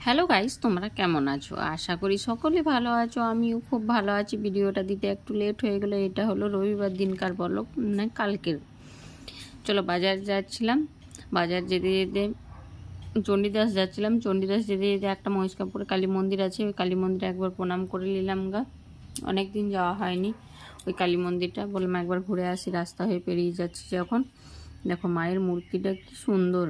Hello guys, তোমরা কেমন আছো? আশা করি সকলে ভালো আছো। আমিও খুব ভালো আছি। ভিডিওটা দিতে একটু লেট হয়ে গেলো। এটা হলো রবিবার দিনকার বলো, মানে কালকের। চলো, বাজার যাচ্ছিলাম। বাজার যেতে যেতে চণ্ডীদাস যাচ্ছিলাম। চণ্ডীদাস যেতে যেতে একটা মহিষকাপুরে কালী মন্দির আছে, ওই কালী মন্দিরে একবার প্রণাম করে নিলাম গা। অনেক দিন যাওয়া হয়নি ওই কালী মন্দিরটা, বললাম একবার ঘুরে আসি। রাস্তা হয়ে পেরিয়ে যাচ্ছি যখন, দেখো মায়ের মূর্তিটা কি সুন্দর।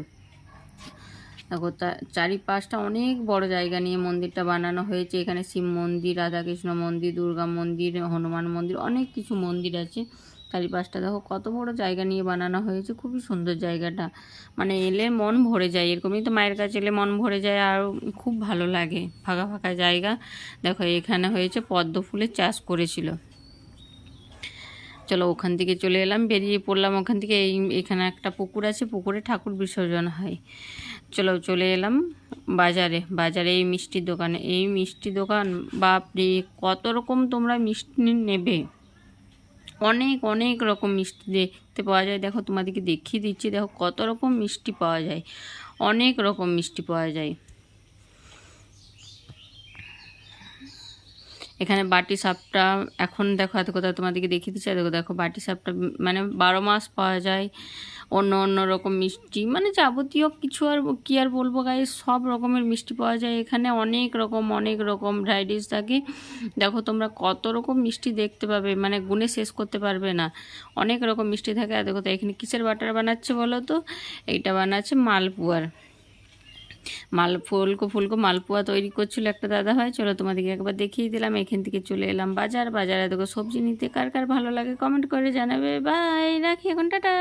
দেখো চারিপাশটা অনেক বড় জায়গা নিয়ে মন্দিরটা বানানো হয়েছে। এখানে শিব মন্দির, রাধাকৃষ্ণ মন্দির, দুর্গা মন্দির, হনুমান মন্দির, অনেক কিছু মন্দির আছে। চারিপাশটা দেখো কত বড় জায়গা নিয়ে বানানো হয়েছে। খুবই সুন্দর জায়গাটা, মানে এলে মন ভরে যায়। এরকমই তো মায়ের কাছে এলে মন ভরে যায়, আর খুব ভালো লাগে। ফাঁকা ফাঁকা জায়গা। দেখো এখানে হয়েছে পদ্ম ফুলের চাষ করেছিল। চলো ওখান থেকে চলে এলাম, বেরিয়ে পড়লাম ওখান থেকে। এখানে একটা পুকুর আছে, পুকুরে ঠাকুর বিসর্জন হয়। চলো চলে এলাম বাজারে। বাজারে এই মিষ্টির দোকানে, এই মিষ্টি দোকান বাপরে, কত রকম তোমরা মিষ্টি নেবে। অনেক অনেক রকম মিষ্টি দেখতে পাওয়া যায়। দেখো তোমাদেরকে দেখিয়ে দিচ্ছি, দেখো কত রকম মিষ্টি পাওয়া যায়। অনেক রকম মিষ্টি পাওয়া যায়। এখানে বাটি সাপটা এখন দেখো এত কথা তোমাদেরকে দেখিয়ে দিচ্ছি। দেখো দেখো বাটি সাপটা মানে 12 মাস পাওয়া যায়। অন্য অন্য রকম মিষ্টি, মানে যাবতীয় কিছু আর কি আর বলবো গাইস, সব রকমের মিষ্টি পাওয়া যায় এখানে। অনেক রকম ভ্যারাইটিস থাকে। দেখো তোমরা কত রকম মিষ্টি দেখতে পাবে, মানে গুণে শেষ করতে পারবে না। অনেক রকম মিষ্টি থাকে। আর দেখো তো এখানে কিসের বাটার বানাচ্ছে বলো তো? এইটা বানাচ্ছে মালপুয়ার। ফুলকো মালপোয়া তৈরি করছিল একটা দাদা ভাই। চলো তোমাদেরকে একবার দেখিয়ে দিলাম। এখান থেকে চলে এলাম বাজারে। দেখো সবজি নিতে কার কার ভালো লাগে কমেন্ট করে জানাবে। বাই, রাখি এখন, টাটা।